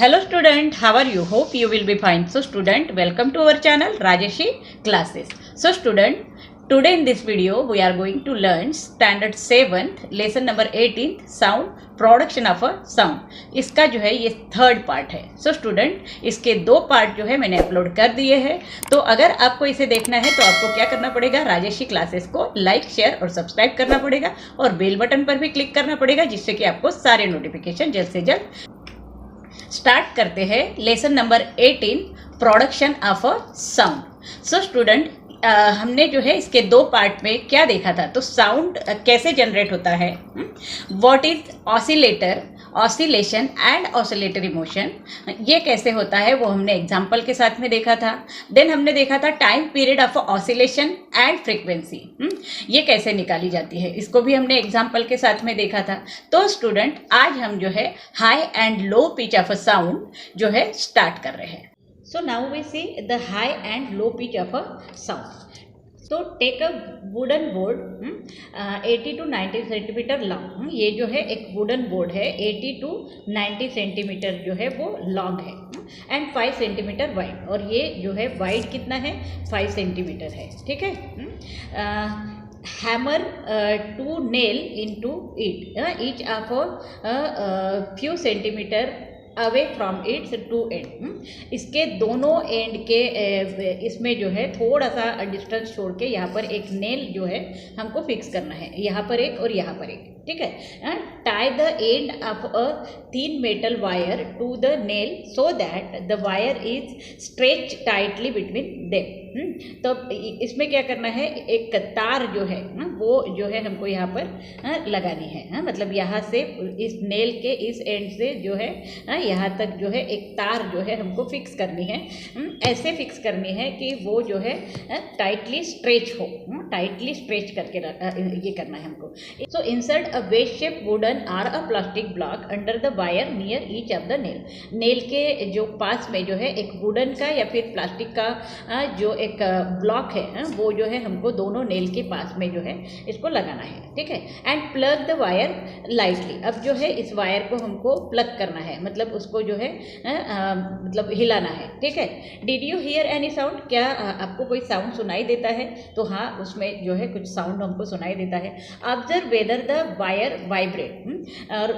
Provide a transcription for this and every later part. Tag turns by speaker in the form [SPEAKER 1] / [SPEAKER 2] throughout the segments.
[SPEAKER 1] Hello student, how are you? Hope you will be fine. So student, welcome to our channel Rajeshi Classes. So student, today in this video we are going to learn standard 7th lesson number 18th sound production of a sound. इसका जो है ये third part है। So student, इसके दो part जो है मैंने अपलोड कर दिए हैं। तो अगर आपको इसे देखना है तो आपको क्या करना पड़ेगा, राजेशी क्लासेस को लाइक शेयर और सब्सक्राइब करना पड़ेगा और बेल बटन पर भी क्लिक करना पड़ेगा, जिससे कि आपको सारे नोटिफिकेशन जल्द से जल्द। स्टार्ट करते हैं lesson number 18 production of a sound. So student, हमने जो है इसके दो पार्ट में क्या देखा था, तो साउंड कैसे जनरेट होता है, what is oscillator, oscillation and oscillatory motion, ये कैसे होता है वो हमने एग्जाम्पल के साथ में देखा था। देन हमने देखा था time period of oscillation and frequency, ये कैसे निकाली जाती है, इसको भी हमने एग्जाम्पल के साथ में देखा था। तो स्टूडेंट, आज हम जो है high and low pitch of a sound जो है स्टार्ट कर रहे हैं। So now we see the high and low pitch of a sound. So take a wooden board 80 to 90 centimetre long. ये जो है एक वुडन बोर्ड है, 80 to 90 सेंटीमीटर जो है वो लॉन्ग है एंड 5 सेंटीमीटर वाइड, और ये जो है वाइड कितना है, 5 सेंटीमीटर है। ठीक है। Hammer two nail into it each of few centimetre away from its two end. इसके दोनों एंड के इसमें जो है थोड़ा सा डिस्टेंस छोड़ के यहाँ पर एक नेल जो है हमको फिक्स करना है, यहाँ पर एक और यहाँ पर एक। ठीक है। Tie the end of a thin metal wire to the nail so that the wire is stretch tightly between them. तो इसमें क्या करना है, एक तार जो है वो जो है हमको यहाँ पर लगानी है। मतलब यहाँ से इस नेल के इस एंड से जो है यहाँ तक जो है एक तार जो है हमको फिक्स करनी है। ऐसे फिक्स करनी है कि वो जो है टाइटली स्ट्रेच हो, टाइटली स्ट्रेच करके ये करना है हमको। So insert a wedge shape wooden और a plastic block under the wire near each of the nail. Nail के जो पास में जो है एक वुडन का या फिर प्लास्टिक का जो एक ब्लॉक है वो जो है हमको दोनों नेल के पास में जो है इसको लगाना है। ठीक है। And plug the wire lightly. अब जो है इस वायर को हमको प्लग करना है, मतलब उसको जो है मतलब हिलाना है। ठीक है। Did you here any sound, क्या आपको कोई साउंड सुनाई देता है? तो हाँ, उसमें जो है कुछ साउंड हमको सुनाई देता है। Observe whether the wire vibrate. और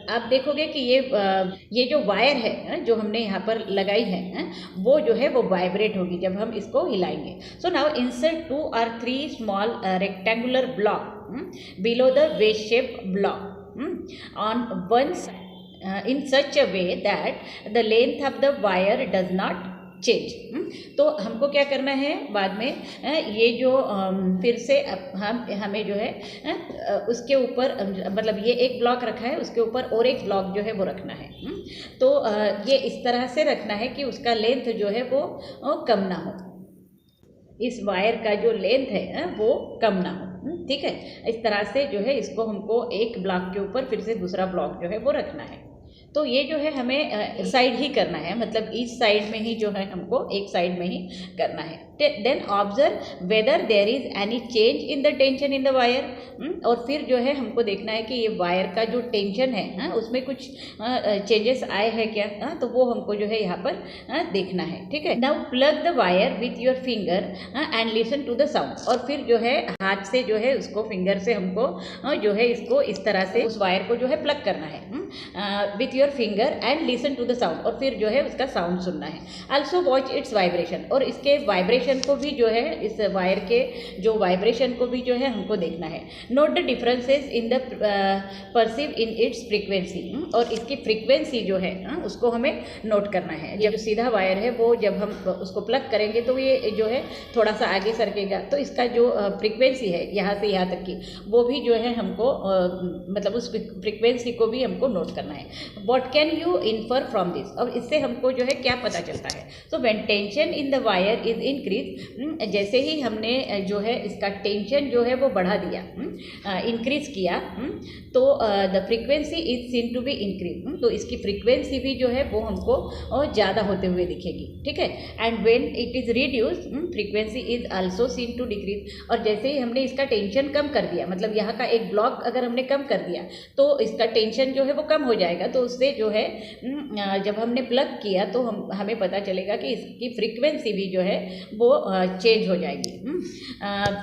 [SPEAKER 1] आप देखोगे कि ये जो वायर है जो हमने यहाँ पर लगाई है वो जो है वो वाइब्रेट होगी जब हम इसको हिलाएंगे। So now insert 2 or 3 small rectangular block below the wedge shaped block on one side in such a way that the length of the wire does not change। तो हमको क्या करना है बाद में, ये जो फिर से हमें जो है उसके ऊपर, मतलब ये एक ब्लॉक रखा है, उसके ऊपर और एक ब्लॉक जो है वो रखना है। तो ये इस तरह से रखना है कि उसका लेंथ जो है वो कम ना हो, इस वायर का जो लेंथ है वो कम ना हो। ठीक है। इस तरह से जो है इसको हमको एक ब्लॉक के ऊपर फिर से दूसरा ब्लॉक जो है वो रखना है। तो ये जो है हमें साइड ही करना है, मतलब इस साइड में ही जो है हमको एक साइड में ही करना है। Then observe whether there is any change in the tension in the wire. और फिर जो है हमको देखना है कि ये वायर का जो टेंशन है उसमें कुछ चेंजेस आए हैं क्या, तो वो हमको जो है यहाँ पर देखना है। ठीक है। Now pluck the wire with your finger and listen to the sound. और फिर जो है हाथ से जो है उसको फिंगर से हमको जो है इसको इस तरह से उस वायर को जो है प्लग करना है with your finger and listen to the sound, और फिर जो है उसका साउंड सुनना है। Also watch its vibration. और इसके वाइब्रेशन को भी जो है, इस वायर के जो वाइब्रेशन को भी जो है हमको देखना है। Note the differences in the perceive in its frequency. और इसकी फ्रीक्वेंसी जो है उसको हमें नोट करना है। ये जो सीधा वायर है वो जब हम उसको प्लग करेंगे तो ये जो है थोड़ा सा आगे सरकेगा, तो इसका जो फ्रीक्वेंसी है यहाँ से यहाँ तक की वो भी जो है हमको मतलब उस फ्रीक्वेंसी को भी हमको नोट करना है। What can you infer from this. अब इससे हमको जो है क्या पता चलता है, so when tension in the wire is increase increase, जैसे ही हमने जो है इसका टेंशन जो है वो बढ़ा दिया, इंक्रीज किया, तो the frequency is seen to be increase, तो इसकी फ्रीक्वेंसी भी जो है वो हमको ज़्यादा होते हुए दिखेगी, ठीक है। And when it is reduce, frequency is also seen to decrease, और जैसे ही हमने इसका टेंशन कम कर दिया, मतलब यहाँ का एक ब्लॉक अगर हमने कम कर दिया तो इसका टेंशन जो है वो कम हो जाएगा, तो उससे जो है जब हमने प्लग किया तो हमें पता चलेगा कि इसकी फ्रीक्वेंसी भी जो है वो चेंज हो जाएगी,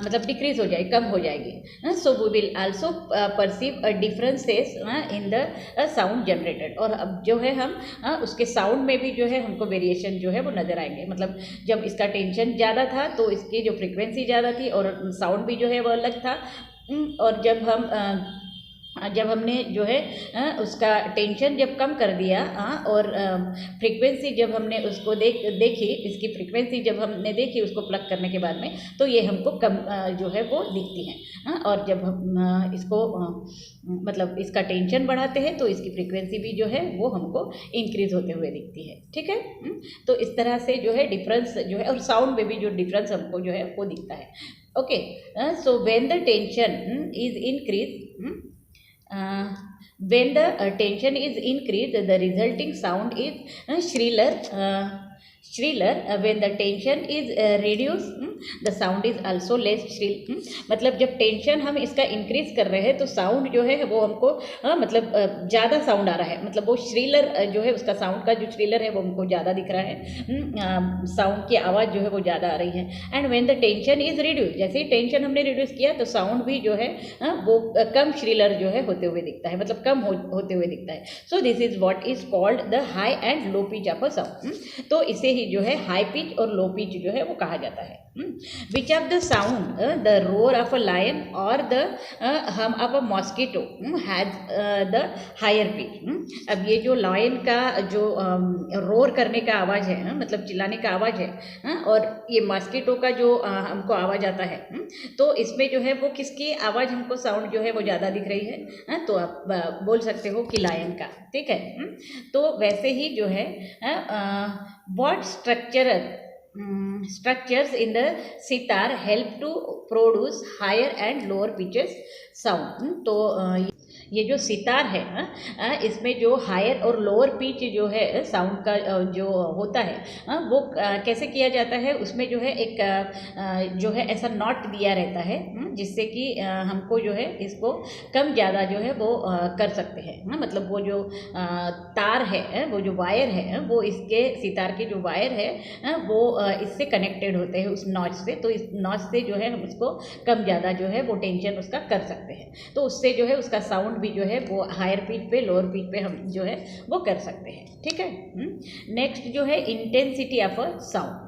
[SPEAKER 1] मतलब डिक्रीज हो जाएगी, कम हो जाएगी। So we will also perceive differences in the sound generated, और अब जो है हम उसके साउंड में भी जो है हमको वेरिएशन जो है वो नज़र आएंगे। मतलब जब इसका टेंशन ज़्यादा था तो इसकी जो फ्रीक्वेंसी ज़्यादा थी और साउंड भी जो है वो अलग था, और जब हमने जो है उसका टेंशन जब कम कर दिया और फ्रीक्वेंसी जब हमने उसको देखी, इसकी फ्रीक्वेंसी जब हमने देखी उसको प्लग करने के बाद में, तो ये हमको कम जो है वो दिखती हैं, और जब हम इसको मतलब इसका टेंशन बढ़ाते हैं तो इसकी फ्रीक्वेंसी भी जो है वो हमको इंक्रीज होते हुए दिखती है, ठीक है। तो इस तरह से जो है डिफरेंस जो है, और साउंड में भी जो डिफरेंस हमको जो है वो दिखता है। Okay, so when the tension is increase, when the tension is increased, the resulting sound is shriller. When the tension is reduced, the sound is also less shrill. मतलब जब टेंशन हम इसका इंक्रीज कर रहे हैं तो साउंड जो है वो हमको मतलब ज़्यादा साउंड आ रहा है, मतलब वो श्रीलर जो है उसका साउंड का जो श्रीलर है वो हमको ज़्यादा दिख रहा है, साउंड की आवाज़ जो है वो ज़्यादा आ रही है। And when the tension is reduce, जैसे ही टेंशन हमने रिड्यूस किया तो साउंड भी जो है वो कम श्रीलर जो है होते हुए दिखता है, मतलब कम होते हुए दिखता है। So this is what is called the high and low pitch of a sound, तो इसे ही जो है हाई पिच और लो पिच जो है वो कहा जाता है। Which of the sound, the roar of a lion or the hum of a mosquito has the higher pitch? अब ये जो लायन का जो रोर करने का आवाज़ है, मतलब चिल्लाने का आवाज़ है, और ये मॉस्किटो का जो हमको आवाज़ आता है, तो इसमें जो है वो किसकी आवाज़ हमको साउंड जो है वो ज़्यादा दिख रही है, तो आप बोल सकते हो कि लायन का, ठीक है। तो वैसे ही जो है what structures in the sitar help to produce higher and lower pitches sound, तो ये जो सितार है इसमें जो हायर और लोअर पिच जो है साउंड का जो होता है वो कैसे किया जाता है, उसमें जो है एक जो है ऐसा नॉट दिया रहता है जिससे कि हमको जो है इसको कम ज़्यादा जो है वो कर सकते हैं। मतलब वो जो तार है, वो जो वायर है, वो इसके सितार के जो वायर है वो इससे कनेक्टेड होते हैं उस नॉच से, तो इस नॉच से जो है हम उसको कम ज़्यादा जो है वो टेंशन उसका कर सकते हैं, तो उससे जो है उसका साउंड भी जो है वो हायर पिच पे लोअर पिच पे हम जो है वो कर सकते हैं, ठीक है। नेक्स्ट जो है इंटेंसिटी ऑफ अ साउंड।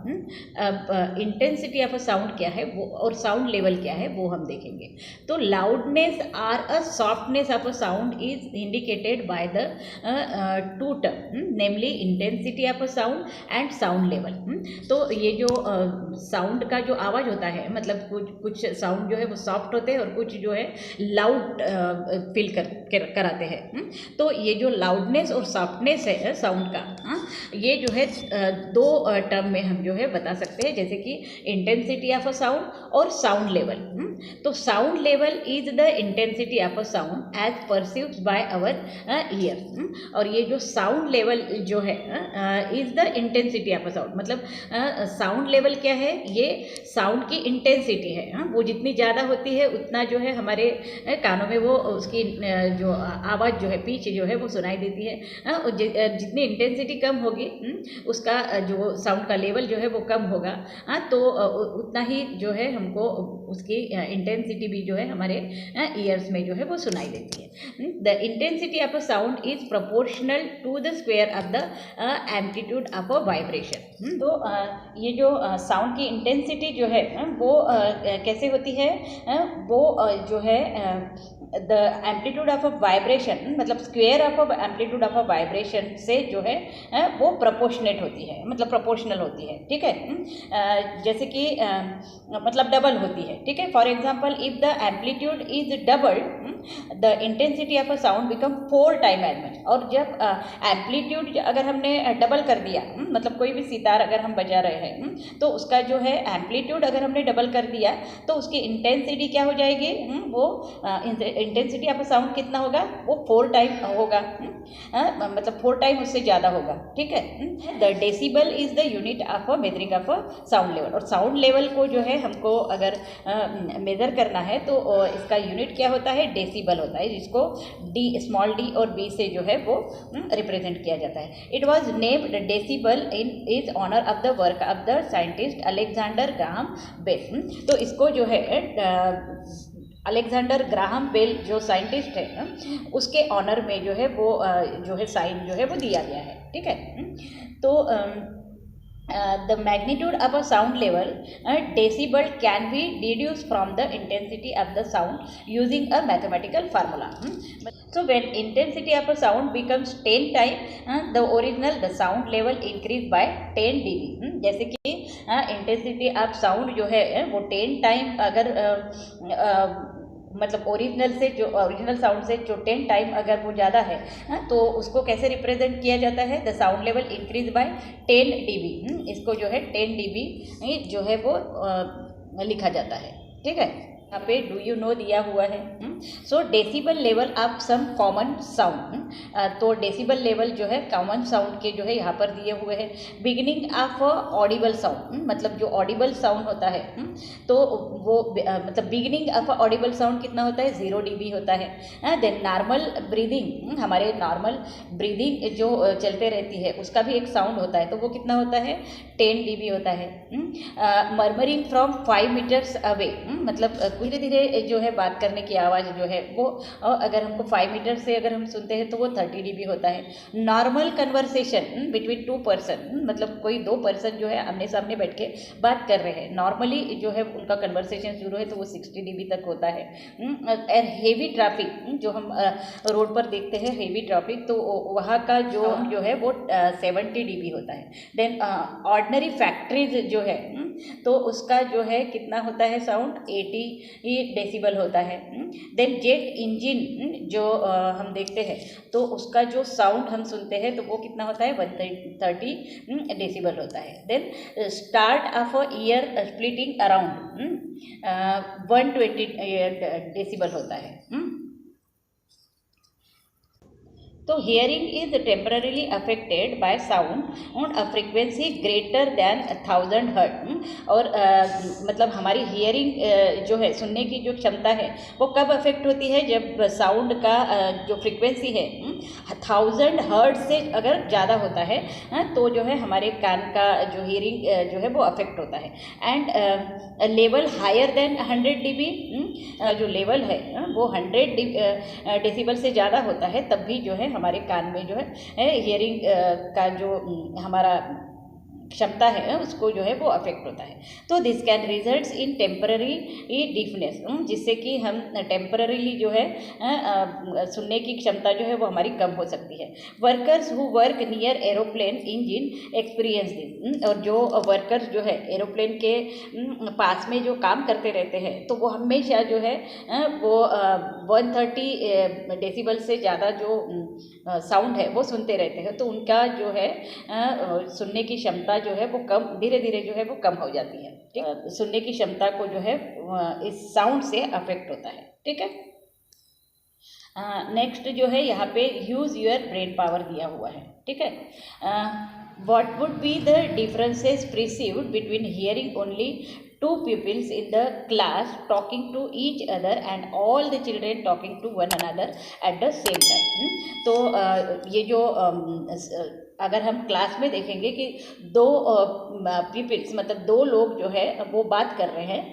[SPEAKER 1] अब इंटेंसिटी ऑफ अ साउंड क्या है वो और साउंड लेवल क्या है वो हम देखेंगे। तो loudness or a softness of a sound is indicated by the two term, namely intensity of a sound and sound level. तो ये जो साउंड का जो आवाज़ होता है, मतलब कुछ साउंड जो है वो सॉफ्ट होते हैं और कुछ जो है लाउड फील कराते हैं। तो ये जो लाउडनेस और सॉफ्टनेस है साउंड का, ये जो है दो टर्म में हम जो है बता सकते हैं, जैसे कि इंटेंसिटी ऑफ अ साउंड और साउंड लेवल। तो sound level is the intensity of a sound as perceived by our ear, और ये जो साउंड लेवल जो है is the intensity of a sound, मतलब साउंड लेवल क्या है, ये साउंड की इंटेंसिटी है, वो जितनी ज़्यादा होती है उतना जो है हमारे कानों में वो उसकी जो आवाज़ जो है पिच जो है वो सुनाई देती है, और जितनी इंटेंसिटी कम होगी उसका जो साउंड का लेवल जो है वो कम होगा, तो उतना ही जो है हमको उसकी इंटेंसिटी भी जो है हमारे ईयर्स में जो है वो सुनाई देती है। The intensity of a sound is proportional to the square of the amplitude of a vibration. तो ये जो साउंड की इंटेंसिटी जो है वो कैसे होती है, वो जो है the amplitude of a vibration, मतलब square of a amplitude of a vibration से जो है वो प्रोपोर्शनेट होती है, मतलब प्रोपोर्शनल होती है, ठीक है। जैसे कि मतलब डबल होती है, ठीक है। For example if the amplitude is double the intensity of a sound become 4 time as much. और जब एम्पलीट्यूड अगर हमने डबल कर दिया, मतलब कोई भी सितार अगर हम बजा रहे हैं तो उसका जो है एम्पलीट्यूड अगर हमने डबल कर दिया तो उसकी इंटेंसिटी क्या हो जाएगी, वो इंटेंसिटी ऑफ साउंड कितना होगा, वो 4 टाइम होगा, मतलब 4 टाइम उससे ज़्यादा होगा, ठीक है। The decibel is the unit of a measuring of a sound level. और साउंड लेवल को जो है हमको अगर मेज़र करना है तो इसका यूनिट क्या होता है, डेसिबल होता है, जिसको डी, स्मॉल डी और बी से जो है वो रिप्रेजेंट किया जाता है। It was named decibel in his honour of the work of the scientist Alexander Graham Bell. तो इसको जो है अलेक्जेंडर ग्राहम बेल जो साइंटिस्ट है उसके ऑनर में जो है वो जो है साइन जो है वो दिया गया है, ठीक है। तो the magnitude of a sound level decibel can be deduced from the intensity of the sound using a mathematical formula. So when intensity of a sound becomes 10 times the original, the sound level increase by 10 dB. जैसे कि intensity of sound जो है वो 10 time अगर मतलब original sound से जो 10 time अगर वो ज़्यादा है तो उसको कैसे रिप्रेजेंट किया जाता है, the sound level increase by 10 dB। इसको जो है 10 dB जो है वो लिखा जाता है, ठीक है। यहाँ पे डू यू नो दिया हुआ है। So decibel level of some common sound, तो डेसिबल लेवल जो है कॉमन साउंड के जो है यहाँ पर दिए हुए हैं। बिगिनिंग ऑफ ऑडिबल साउंड, मतलब जो ऑडिबल साउंड होता है तो वो मतलब बिगिनिंग ऑफ ऑडिबल साउंड कितना होता है, 0 dB होता है। देन नॉर्मल ब्रीदिंग, हमारे नॉर्मल ब्रीदिंग जो चलते रहती है उसका भी एक साउंड होता है, तो वो कितना होता है, 10 dB होता है। मर्मरिंग फ्रॉम 5 मीटर्स अवे, मतलब धीरे धीरे जो है बात करने की आवाज़ जो है वो अगर हमको 5 मीटर से अगर हम सुनते हैं तो वो 30 dB होता है। नॉर्मल कन्वर्सेशन बिटवीन 2 पर्सन, मतलब कोई 2 पर्सन जो है आमने सामने बैठ के बात कर रहे हैं, नॉर्मली जो है उनका कन्वर्सेशन शुरू है तो वो 60 dB तक होता है। और हेवी ट्रैफिक, जो हम रोड पर देखते हैं हेवी ट्रैफिक, तो वहाँ का जो है वो 70 dB होता है। देन ऑर्डिनरी फैक्ट्रीज जो है तो उसका जो है कितना होता है साउंड, 80 डेसिबल होता है। देन जेट इंजन जो हम देखते हैं तो उसका जो साउंड हम सुनते हैं तो वो कितना होता है, 130 डेसिबल होता है। Then start of a ear splitting around 120 decibel होता है। तो hearing is temporarily affected by sound on a frequency greater than 1000 hertz. और मतलब हमारी हियरिंग जो है, सुनने की जो क्षमता है वो कब अफेक्ट होती है, जब साउंड का जो फ्रीक्वेंसी है 1000 हर्ट्ज से अगर ज़्यादा होता है तो जो है हमारे कान का जो हियरिंग जो है वो अफेक्ट होता है। And level higher than 100 dB, जो लेवल है वो 100 डेसिबल से ज़्यादा होता है तब भी जो है हमारे कान में जो है हियरिंग का जो हमारा क्षमता है उसको जो है वो अफेक्ट होता है। तो this can results in temporary deafness, जिससे कि हम टेम्पररीली जो है सुनने की क्षमता जो है वो हमारी कम हो सकती है। Workers who work near aeroplane engine experience this, और जो वर्कर्स जो है एरोप्लेन के पास में जो काम करते रहते हैं तो वो हमेशा जो है वो 130 डेसिबल से ज़्यादा जो साउंड है वो सुनते रहते हैं, तो उनका जो है सुनने की क्षमता जो है वो कम, धीरे धीरे जो है वो कम हो जाती है, ठीक। सुनने की क्षमता को जो है इस साउंड से अफेक्ट होता है, ठीक है। नेक्स्ट जो है यहाँ पे यूज़ योर ब्रेन पावर दिया हुआ है, ठीक है। What would be the differences perceived between hearing only 2 pupils in the class talking to each other and all the children talking to one another at the same time। तो ये जो अगर हम क्लास में देखेंगे कि 2 पीपल्स मतलब 2 लोग जो है वो बात कर रहे हैं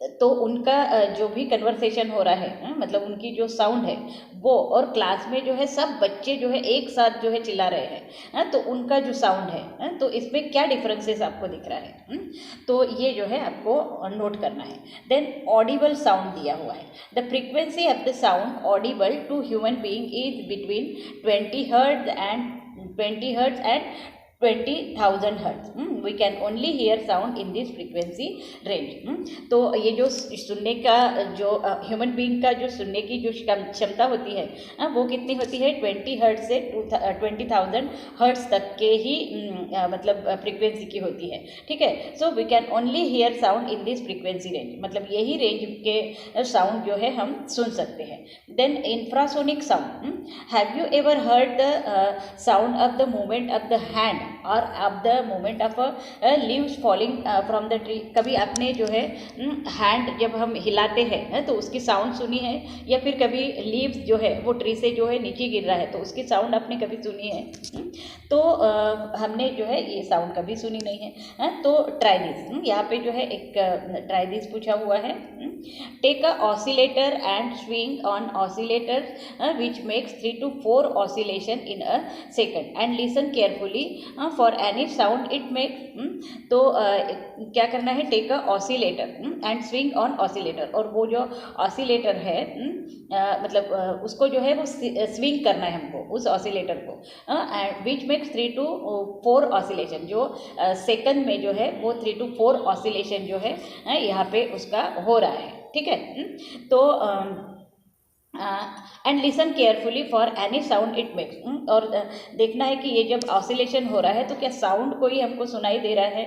[SPEAKER 1] तो उनका जो भी कन्वर्सेशन हो रहा है, मतलब उनकी जो साउंड है वो, और क्लास में जो है सब बच्चे जो है एक साथ जो है चिल्ला रहे हैं, तो उनका जो साउंड है, तो इसमें क्या डिफरेंसेस आपको दिख रहा है, तो ये जो है आपको नोट करना है। देन ऑडिबल साउंड दिया हुआ है, the frequency of the sound audible to human being is between 20 hertz and 20,000 hertz. We can only hear sound in this frequency range. तो ये जो सुनने का जो ह्यूमन बीइंग का जो सुनने की जो क्षमता होती है, वो कितनी होती है, 20 हर्ट्ज से 20,000 हर्ट्ज तक के ही मतलब फ्रीक्वेंसी की होती है, ठीक है। So we can only hear sound in this frequency range, मतलब यही रेंज के साउंड जो है हम सुन सकते हैं। Then infrasonic sound, have you ever heard the sound of the movement of the hand और of the movement of leaves falling from the tree? कभी आपने जो है हैंड जब हम हिलाते हैं तो उसकी साउंड सुनी है, या फिर कभी लीव्स जो है वो ट्री से जो है नीचे गिर रहा है तो उसकी साउंड आपने कभी सुनी है? तो हमने जो है ये साउंड कभी सुनी नहीं है। तो ट्राई दिस, यहाँ पे जो है एक ट्राई दिस पूछा हुआ है। Take a oscillator and swing on oscillator which makes 3 to 4 oscillation in a second and listen carefully for any sound it makes. तो क्या करना है, take a oscillator and swing on oscillator, और वो जो ऑसिलेटर है मतलब उसको जो है वो स्विंग करना है हमको उस ऑसिलेटर को, and which makes 3 to 4 oscillation, जो सेकंड में जो है वो 3 to 4 ऑसिलेशन जो है यहाँ पे उसका हो रहा है, ठीक है। तो and listen carefully for any sound it makes, और देखना है कि ये जब ऑसिलेशन हो रहा है तो क्या साउंड कोई हमको सुनाई दे रहा है,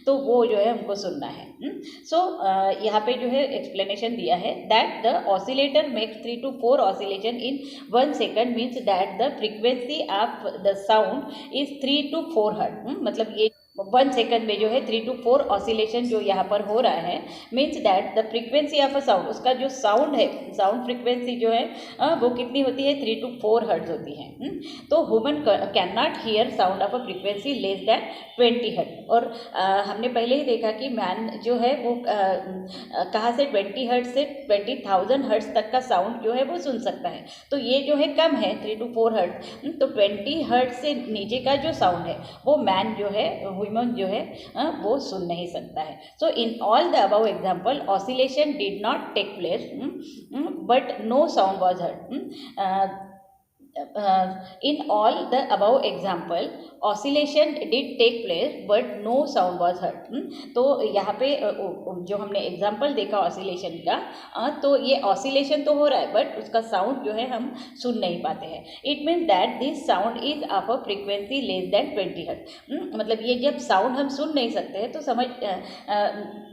[SPEAKER 1] तो वो जो है हमको सुनना है। सो यहाँ पे जो है एक्सप्लेनेशन दिया है that the oscillator makes 3 to 4 oscillation in 1 second means that the frequency of the sound is 3 to 4 hertz. मतलब ये 1 सेकेंड में जो है 3 to 4 ऑसिलेशन जो यहाँ पर हो रहा है means that the frequency of a sound, उसका जो साउंड है, साउंड फ्रीक्वेंसी जो है वो कितनी होती है, 3 to 4 हर्ट्ज होती है। तो human can not here sound of a frequency less than 20 hertz. और हमने पहले ही देखा कि मैन जो है वो कहाँ से 20 हर्ट्ज से 20,000 हर्ट्ज तक का साउंड जो है वो सुन सकता है। तो ये जो है कम है 3 to 4 हर्ट्ज, तो 20 हर्ट्ज से नीचे का जो साउंड है वो मैन जो है ह्यूमन जो है वो सुन नहीं सकता है। So in all the above example oscillation did not take place but no sound was heard. in all the above example oscillation did take place but no sound was heard। तो यहाँ पे जो हमने एग्जाम्पल देखा oscillation का, तो ये oscillation तो हो रहा है बट उसका साउंड जो है हम सुन नहीं पाते हैं। It means that this sound is of a frequency less than 20 hertz. मतलब ये जब साउंड हम सुन नहीं सकते हैं तो समझ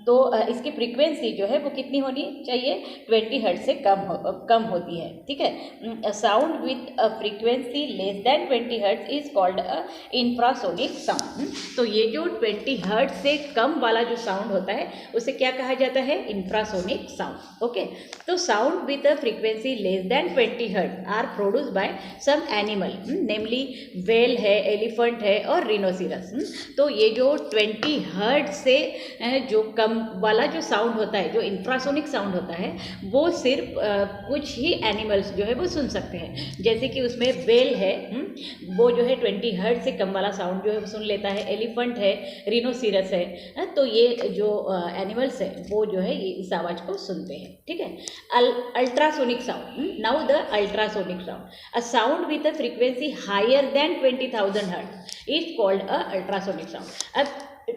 [SPEAKER 1] तो इसकी फ्रीक्वेंसी जो है वो कितनी होनी चाहिए, 20 हर्ट्ज से कम होती है, ठीक है। Sound with a frequency less than 20 hertz is called a infrasonic sound. तो ये जो 20 हर्ट्ज से कम वाला जो साउंड होता है उसे क्या कहा जाता है, इंफ्रासोनिक साउंड। ओके, तो sound with a frequency less than 20 hertz are produce by some animal, namely whale है, एलिफेंट है और रिनोसिरस। तो ये जो 20 हर्ट्ज से जो कम वाला जो साउंड होता है, जो इंफ्रासोनिक साउंड होता है, वो सिर्फ कुछ ही एनिमल्स जो है वो सुन सकते हैं। जैसे कि उसमें व्हेल है, वो जो है 20 हर्ट्ज से कम वाला साउंड जो है वो सुन लेता है, एलिफेंट है, रिनोसिरस है, तो ये जो एनिमल्स है वो जो है ये इस आवाज़ को सुनते हैं, ठीक है। Ultrasonic sound, now the ultrasonic sound, a sound with a frequency higher than 20,000 hertz is called a ultrasonic sound. अब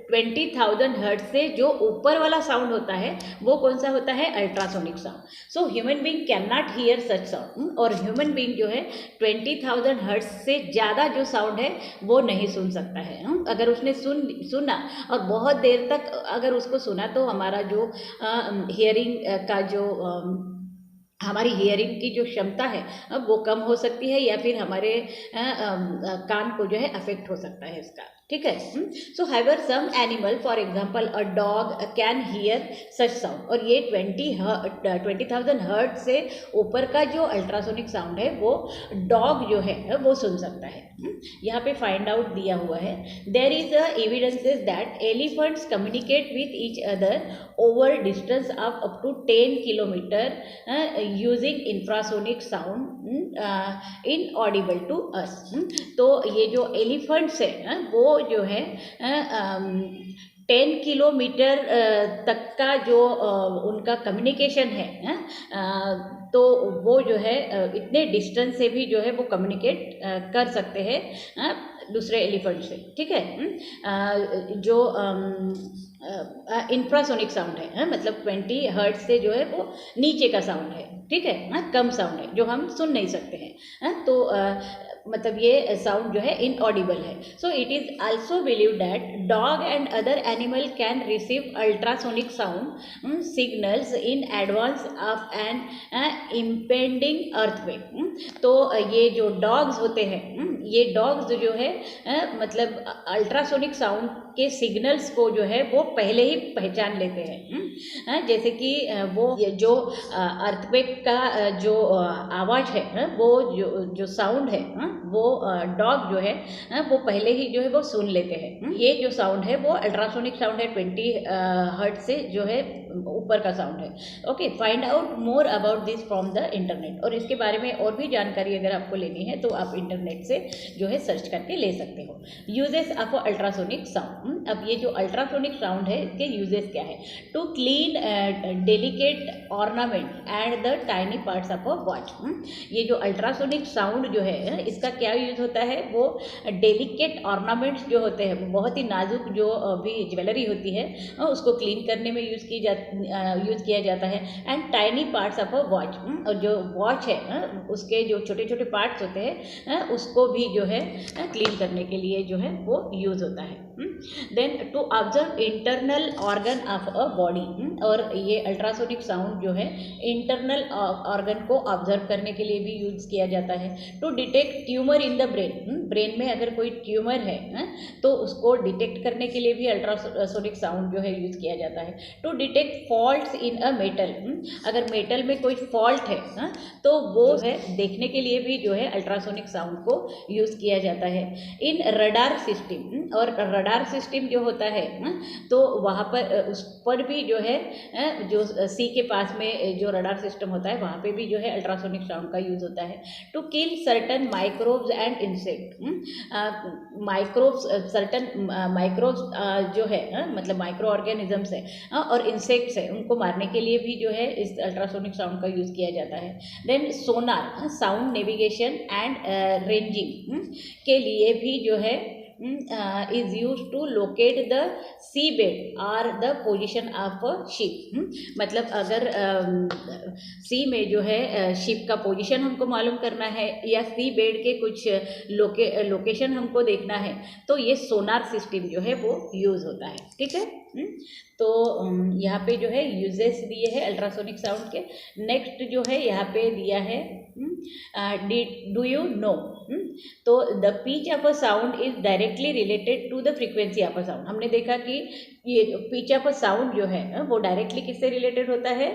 [SPEAKER 1] 20,000 हर्ट्ज से जो ऊपर वाला साउंड होता है वो कौन सा होता है, ultrasonic sound. So human being can not here such sound, और ह्यूमन बीइंग जो है 20,000 हर्ट्ज से ज़्यादा जो साउंड है वो नहीं सुन सकता है। अगर उसने सुना और बहुत देर तक अगर उसको सुना तो हमारा जो हियरिंग का जो हमारी हियरिंग की जो क्षमता है वो कम हो सकती है, या फिर हमारे कान को जो है अफेक्ट हो सकता है इसका। ठीक है। So however some animal for example a dog can hear such sound, और ये 20,000 हर्ट से ऊपर का जो अल्ट्रासोनिक साउंड है वो डॉग जो है वो सुन सकता है। यहाँ पे फाइंड आउट दिया हुआ है, there is a evidences that elephants communicate with each other over distance of up to 10 kilometre using infrasonic sound inaudible to us. तो ये जो एलिफेंट्स है वो जो है 10 किलोमीटर तक का जो उनका कम्युनिकेशन है, तो वो जो है इतने डिस्टेंस से भी जो है वो कम्युनिकेट कर सकते हैं दूसरे एलिफेंट से, ठीक है। जो इंफ्रासोनिक साउंड है, मतलब 20 हर्ट्ज से जो है वो नीचे का साउंड है, ठीक है, कम साउंड है जो हम सुन नहीं सकते हैं। तो मतलब ये साउंड जो है इनऑडिबल है। So it is also believe that dog and other animal can receive ultrasonic sound signals in advance of an impending earthquake. तो ये जो डॉग्स होते हैं, ये डॉग्स जो है मतलब अल्ट्रासोनिक साउंड के सिग्नल्स को जो है वो पहले ही पहचान लेते हैं। जैसे कि वो जो अर्थक्वेक का जो आवाज़ है, वो जो साउंड है वो डॉग जो है वो पहले ही जो है वो सुन लेते हैं। ये जो साउंड है वो अल्ट्रासोनिक साउंड है, 20 हर्ट्ज से जो है ऊपर का साउंड है। Okay, find out more about this from the internet, और इसके बारे में और भी जानकारी अगर आपको लेनी है तो आप इंटरनेट से जो है सर्च करके ले सकते हो। Uses of ultrasonic sound. अब ये जो अल्ट्रासोनिक साउंड है इसके यूजेस क्या है? To clean delicate ornament and the tiny parts of a watch. ये जो अल्ट्रासोनिक साउंड जो है इसका क्या यूज होता है? वो डेलिकेट ऑर्नामेंट्स जो होते हैं, बहुत ही नाजुक जो भी ज्वेलरी होती है उसको क्लीन करने में यूज़ किया जाता है। And tiny parts of a watch, और जो वॉच है उसके जो छोटे छोटे पार्ट्स होते हैं उसको भी जो है क्लीन करने के लिए जो है वो यूज़ होता है। Then to observe internal organ of a body, और ये अल्ट्रासोनिक साउंड जो है इंटरनल ऑर्गन को ऑब्जर्व करने के लिए भी यूज किया जाता है। To detect tumour in the brain, brain में अगर कोई ट्यूमर है तो उसको डिटेक्ट करने के लिए भी अल्ट्रासोनिक साउंड जो है यूज किया जाता है। To detect faults in a metal, अगर मेटल में कोई फॉल्ट है तो वो है देखने के लिए भी जो है अल्ट्रासोनिक साउंड को यूज किया जाता है। इन रडार सिस्टम, और रडार सिस्टम जो होता है तो वहाँ पर उस पर भी जो है जो सी के पास में जो रडार सिस्टम होता है वहाँ पे भी जो है अल्ट्रासोनिक साउंड का यूज होता है। To kill certain microbes and insect, microbes, certain microbes जो है मतलब माइक्रो ऑर्गेनिजम्स है और इंसेक्ट्स है, उनको मारने के लिए भी जो है इस अल्ट्रासोनिक साउंड का यूज किया जाता है। Then sonar, sound navigation and ranging के लिए भी जो है is used to locate the seabed or the position of a ship। मतलब अगर सी में जो है शिप का पोजीशन हमको मालूम करना है या सी बेड के कुछ लोकेशन हमको देखना है तो ये सोनार सिस्टम जो है वो यूज़ होता है, ठीक है। तो यहाँ पे जो है यूजेस दिए हैं अल्ट्रासोनिक साउंड के। नेक्स्ट जो है यहाँ पे दिया है डू यू नो, तो the pitch of a sound is directly related to the frequency of a sound. हमने देखा कि ये पिच ऑफ अ साउंड जो है वो डायरेक्टली किससे रिलेटेड होता है?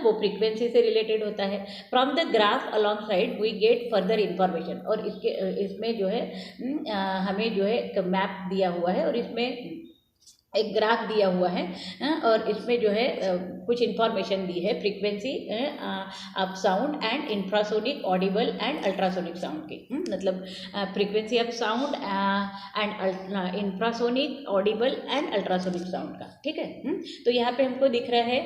[SPEAKER 1] वो फ्रीक्वेंसी से रिलेटेड होता है। From the graph alongside we get further information, और इसमें जो है हमें जो है एक मैप दिया हुआ है और इसमें एक ग्राफ दिया हुआ है और इसमें जो है कुछ इंफॉर्मेशन दी है frequency of sound and infrasonic Audible and ultrasonic sound की। मतलब frequency of sound and infrasonic Audible and ultrasonic sound का, ठीक है। तो यहाँ पे हमको दिख रहा है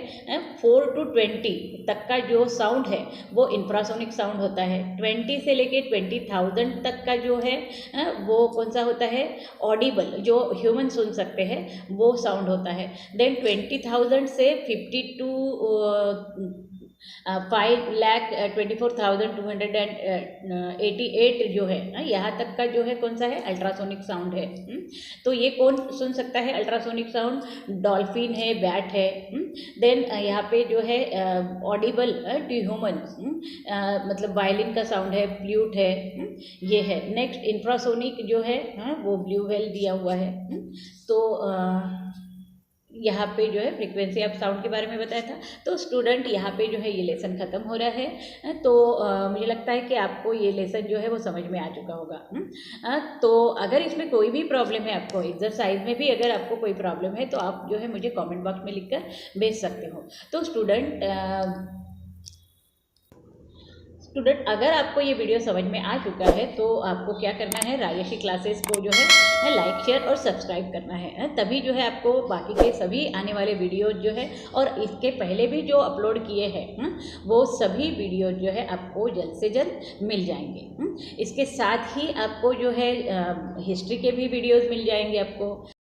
[SPEAKER 1] 4 to 20 तक का जो साउंड है वो इंफ्रासोनिक साउंड होता है। 20 से लेके 20,000 तक का जो है वो कौन सा होता है? ऑडिबल, जो ह्यूमन सुन सकते हैं वो साउंड होता है। देन 20,000 से 52 5,24,288 जो है यहाँ तक का जो है कौन सा है, अल्ट्रासोनिक साउंड है। तो ये कौन सुन सकता है अल्ट्रासोनिक साउंड, डॉल्फिन है, बैट है। देन यहाँ पे जो है ऑडिबल टू ह्यूमन्स, मतलब वायलिन का साउंड है, फ्लूट है, ये है। नेक्स्ट इंफ्रासोनिक जो है वो ब्लू व्हेल दिया हुआ है। तो यहाँ पे जो है फ्रीक्वेंसी ऑफ साउंड के बारे में बताया था। तो स्टूडेंट यहाँ पे जो है ये लेसन ख़त्म हो रहा है। तो मुझे लगता है कि आपको ये लेसन जो है वो समझ में आ चुका होगा। तो अगर इसमें कोई भी प्रॉब्लम है, आपको एक्सरसाइज में भी अगर आपको कोई प्रॉब्लम है तो आप जो है मुझे कमेंट बॉक्स में लिखकर भेज सकते हो। तो स्टूडेंट अगर आपको ये वीडियो समझ में आ चुका है तो आपको क्या करना है, राजश्री क्लासेस को जो है लाइक शेयर और सब्सक्राइब करना है। तभी जो है आपको बाकी के सभी आने वाले वीडियो जो है और इसके पहले भी जो अपलोड किए हैं वो सभी वीडियो जो है आपको जल्द से जल्द मिल जाएंगे। इसके साथ ही आपको जो है हिस्ट्री के भी वीडियोज़ मिल जाएंगे आपको।